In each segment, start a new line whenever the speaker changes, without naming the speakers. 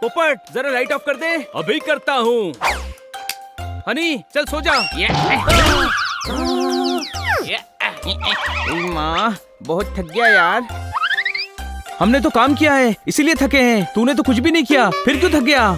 पोपट जरा light of कर दे। अभी करता हूँ। हनी चल सो जा।
माँ बहुत थक गया यार।
हमने तो काम किया है इसीलिए थके हैं। तूने तो कुछ भी नहीं किया, फिर क्यों थक गया?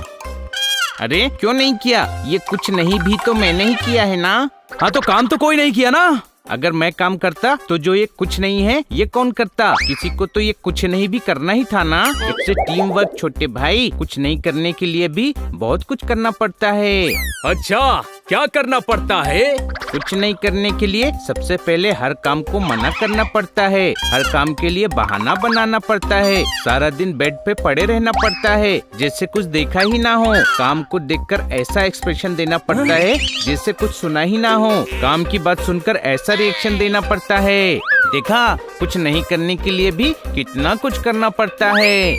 अरे क्यों नहीं किया? ये कुछ नहीं भी तो मैंने ही किया है ना।
हाँ तो काम तो कोई नहीं किया ना।
अगर मैं काम करता तो जो ये कुछ नहीं है ये कौन करता? किसी को तो ये कुछ नहीं भी करना ही था ना। इससे टीम वर्क छोटे भाई। कुछ नहीं करने के लिए भी बहुत कुछ करना पड़ता है।
अच्छा क्या करना पड़ता है?
कुछ नहीं करने के लिए सबसे पहले हर काम को मना करना पड़ता है। हर काम के लिए बहाना बनाना पड़ता है। सारा दिन बेड पे पड़े रहना पड़ता है जैसे कुछ देखा ही ना हो। काम को देखकर ऐसा एक्सप्रेशन देना पड़ता है जैसे कुछ सुना ही ना हो। काम की बात सुनकर ऐसा रिएक्शन देना पड़ता है। देखा, कुछ नहीं करने के लिए भी कितना कुछ करना पड़ता है।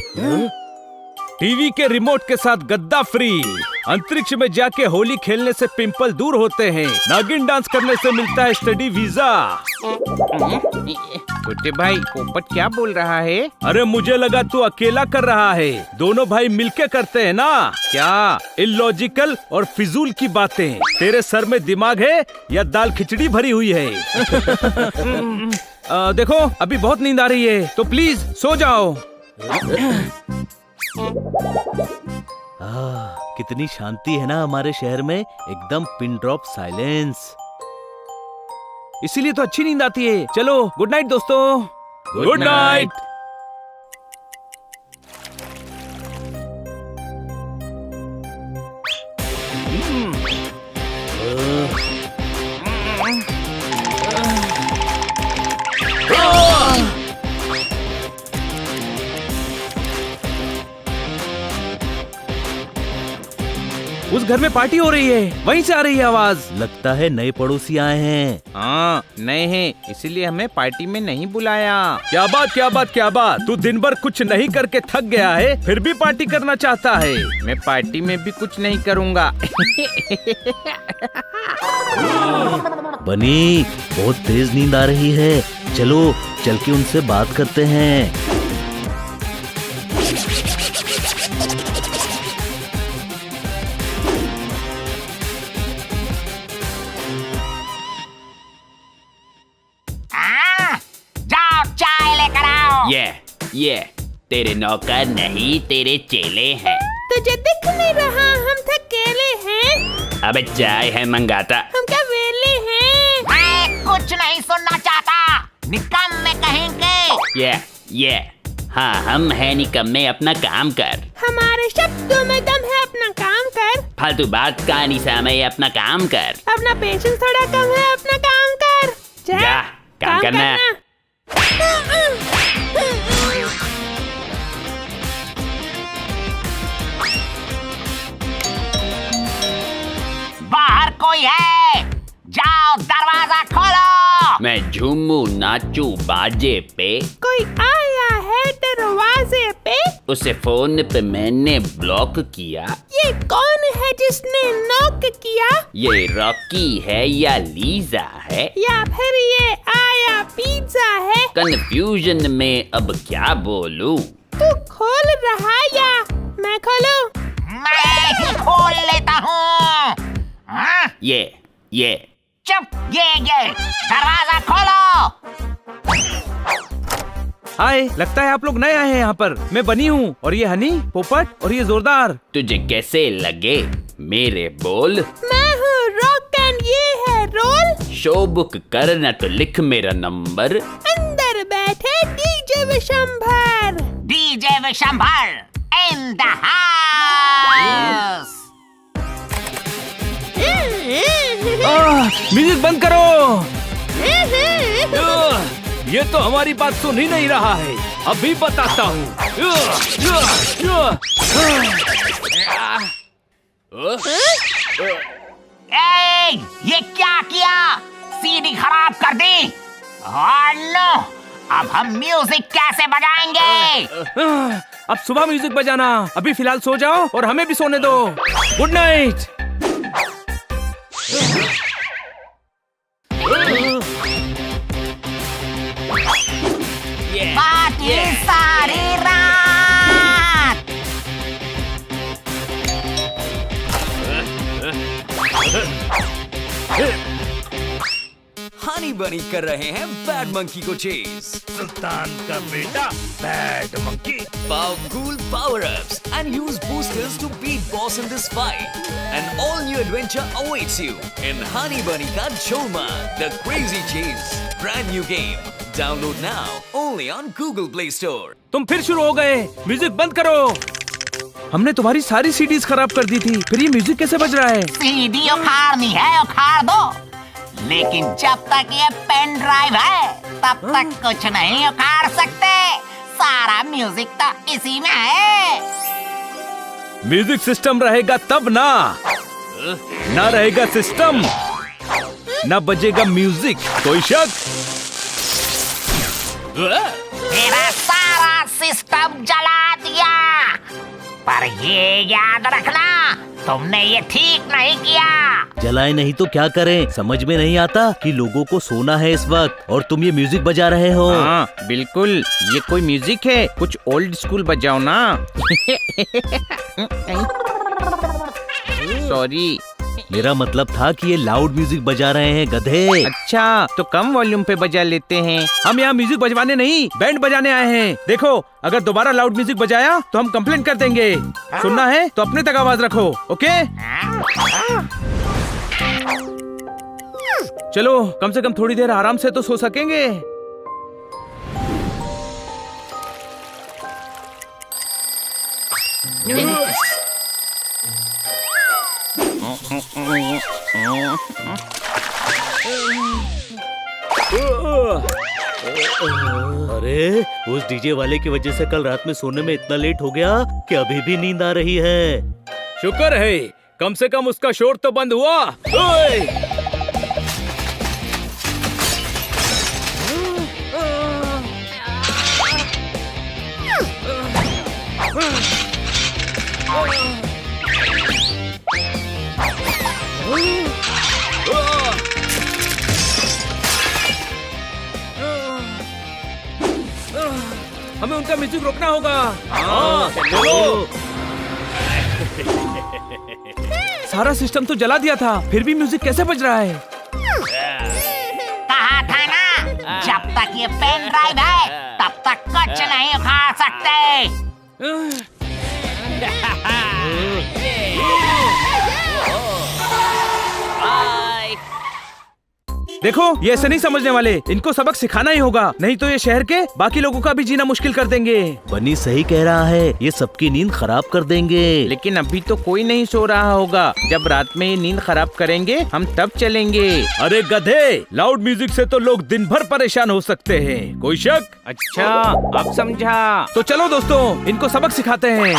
टीवी के रिमोट के साथ गद्दा फ्री। अंतरिक्ष में जाके होली खेलने से पिंपल दूर होते हैं। नागिन डांस करने से मिलता है स्टडी वीजा।
छोटे भाई पोपट क्या बोल रहा है?
अरे मुझे लगा तू अकेला कर रहा है। दोनों भाई मिलके करते हैं ना। क्या इलॉजिकल और फिजूल की बातें। तेरे सर में दिमाग है या दाल खिचड़ी भरी हुई है? देखो अभी बहुत नींद आ रही है तो प्लीज सो जाओ।
कितनी शांति है ना हमारे शहर में। एकदम पिन ड्रॉप साइलेंस।
इसीलिए तो अच्छी नींद आती है। चलो गुड नाइट दोस्तों। Good night. उस घर में पार्टी हो रही है, वहीं से आ रही है आवाज।
लगता है नए पड़ोसी आए हैं।
हाँ नए हैं इसीलिए हमें पार्टी में नहीं बुलाया।
क्या बात क्या बात क्या बात। तू दिन भर कुछ नहीं करके थक गया है फिर भी पार्टी करना चाहता है।
मैं पार्टी में भी कुछ नहीं करूँगा।
बनी बहुत तेज नींद आ रही है। चलो चल के उनसे बात करते हैं।
ये तेरे नौकर नहीं तेरे चेले हैं।
तुझे दिख नहीं रहा हम थकेले हैं।
अबे चाय है मंगाता।
हम क्या वेले हैं?
मैं कुछ नहीं सुनना चाहता। निकम्मे कहेंगे।
ये हाँ हम है निकम्मे। अपना काम कर।
हमारे शब्दों में दम है, अपना काम कर।
फालतू बात का समय अपना काम कर।
अपना पेशेंस थोड़ा कम है, अपना काम कर।
जा काम करना।
बाहर कोई है? जाओ दरवाजा खोलो।
मैं झूमू नाचू बाजे पे।
कोई आया है दरवाजे पे?
उसे फोन पे मैंने ब्लॉक किया।
ये कौन है जिसने नॉक किया?
ये रॉकी है या लीजा है
या फिर ये आया पिज्जा है?
कंफ्यूजन में अब क्या बोलूं?
तू खोल रहा या मैं खोलूं?
मैं ही खोल लेता हूँ। हाँ?
ये
चुप। ये दरवाजा खोलो।
हाय, लगता है आप लोग नए आए हैं यहाँ पर। मैं बनी हूँ और ये हनी, पोपट और ये जोरदार।
तुझे कैसे लगे मेरे बोल?
मैं हूँ रॉक एंड ये है रोल।
शो बुक करना तो लिख मेरा नंबर।
अंदर बैठे DJ Vishambhar.
DJ Vishambhar in the house.
Music बंद करो। ये तो हमारी बात सुन ही नहीं रहा है। अभी बताता हूँ।
ये क्या किया? सीडी खराब कर दी। नो, अब हम म्यूजिक कैसे बजाएंगे?
अब सुबह म्यूजिक बजाना। अभी फिलहाल सो जाओ और हमें भी सोने दो। Good night.
बाकी सारी रात
बनी कर रहे हैं बैड मंकी को चेज।
सुल्तान का बेटा bad monkey.
Powerful power-ups and use boosters to beat boss in this fight. An all-new adventure awaits you in Honey Bunny Ka Choma, the Crazy Chase. Brand new game. Download now only on Google Play Store.
तुम फिर शुरू हो गए। Music बंद करो। हमने तुम्हारी सारी सीडीज खराब कर दी थी, फिर ये म्यूजिक कैसे बज रहा है?
सीडी उखाड़नी है उखाड़ दो, लेकिन जब तक ये पेन ड्राइव है तब तक कुछ नहीं उखाड़ सकते। सारा म्यूजिक तो इसी में है।
म्यूजिक सिस्टम रहेगा तब ना रहेगा सिस्टम ना बजेगा म्यूजिक। कोई शक?
मेरा सारा सिस्टम जला दिया, पर ये याद रखना तुमने ये ठीक नहीं किया।
जलाए नहीं तो क्या करें, समझ में नहीं आता कि लोगों को सोना है इस वक्त और तुम ये म्यूजिक बजा रहे हो।
हाँ बिल्कुल, ये कोई म्यूजिक है? कुछ ओल्ड स्कूल बजाओ ना। सॉरी,
मेरा मतलब था कि ये लाउड म्यूजिक बजा रहे हैं गधे।
अच्छा तो कम वॉल्यूम पे बजा लेते हैं।
हम यहाँ म्यूजिक बजवाने नहीं, बैंड बजाने आए हैं। देखो, अगर दोबारा लाउड म्यूजिक बजाया तो हम कंप्लेंट कर देंगे। सुनना है तो अपने तक आवाज रखो, ओके? चलो, कम से कम थोड़ी देर आराम से तो सो सकेंगे।
अरे उस डीजे वाले की वजह से कल रात में सोने में इतना लेट हो गया कि अभी भी नींद आ रही है।
शुक्र है, कम से कम उसका शोर तो बंद हुआ। ओए! हमें उनका म्यूजिक रोकना होगा। चलो। सारा सिस्टम तो जला दिया था, फिर भी म्यूजिक कैसे बज रहा है?
कहा था ना, जब तक ये पेन ड्राइव है तब तक कुछ नहीं उखाड़ सकते।
देखो, ये ऐसे नहीं समझने वाले, इनको सबक सिखाना ही होगा, नहीं तो ये शहर के बाकी लोगों का भी जीना मुश्किल कर देंगे।
बनी सही कह रहा है, ये सबकी नींद खराब कर देंगे।
लेकिन अभी तो कोई नहीं सो रहा होगा, जब रात में ये नींद खराब करेंगे हम तब चलेंगे।
अरे गधे, लाउड म्यूजिक से तो लोग दिन भर परेशान हो सकते हैं। कोई शक?
अच्छा, अब समझा।
तो चलो दोस्तों, इनको सबक सिखाते हैं।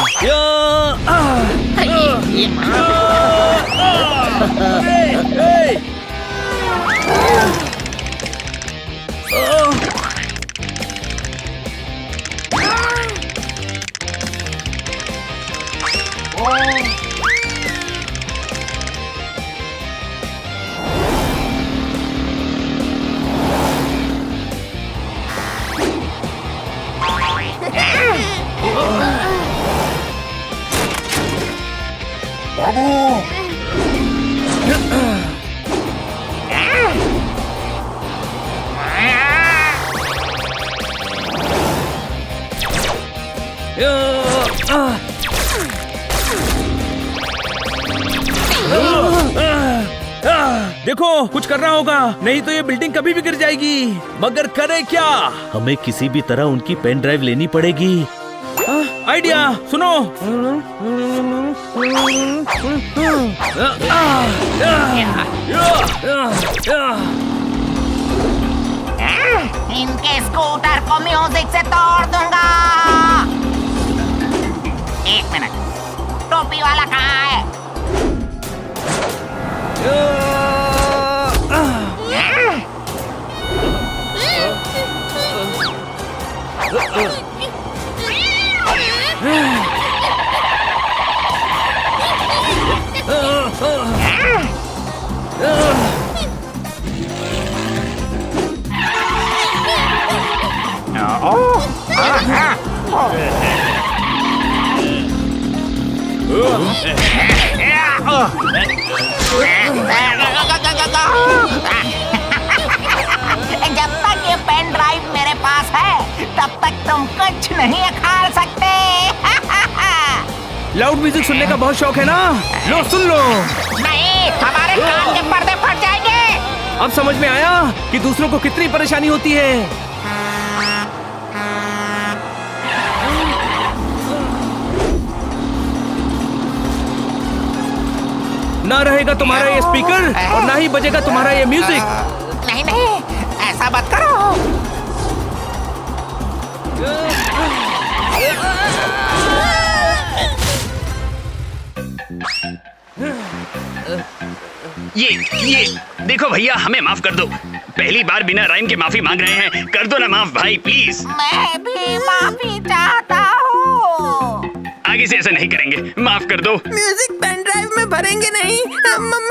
देखो, कुछ करना होगा, नहीं तो ये बिल्डिंग कभी भी गिर जाएगी। मगर करे क्या?
हमें किसी भी तरह उनकी पेन ड्राइव लेनी पड़ेगी।
आइडिया सुनो।
इनके स्कूटर को म्यूजिक से तोड़ दूंगा। एक मिनट, टोपी वाला कहाँ है? तुम कुछ नहीं उखाड़ सकते।
लाउड म्यूजिक सुनने का बहुत शौक है ना? लो सुन लो।
नहीं, हमारे कान के पर्दे फट जाएंगे।
अब समझ में आया कि दूसरों को कितनी परेशानी होती है। ना रहेगा तुम्हारा ये स्पीकर और ना ही बजेगा तुम्हारा ये म्यूजिक।
नहीं नहीं, ऐसा मत करो।
ये देखो भैया, हमें माफ कर दो। पहली बार बिना राइम के माफी मांग रहे हैं, कर दो ना माफ भाई प्लीज।
मैं भी माफी चाहता हूँ।
आगे से ऐसा नहीं करेंगे, माफ कर दो।
म्यूजिक पेन ड्राइव में भरेंगे नहीं,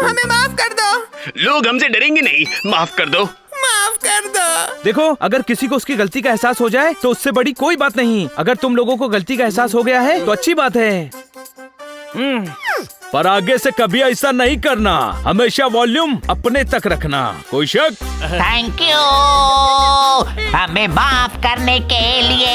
हमें माफ कर दो।
लोग हमसे डरेंगे नहीं, माफ कर दो।
माफ कर दो।
देखो, अगर किसी को उसकी गलती का एहसास हो जाए तो उससे बड़ी कोई बात नहीं। अगर तुम लोगों को गलती का एहसास हो गया है तो अच्छी बात है। पर आगे से कभी ऐसा नहीं करना। हमेशा वॉल्यूम अपने तक रखना। कोई शक?
थैंक यू हमें माफ करने के लिए।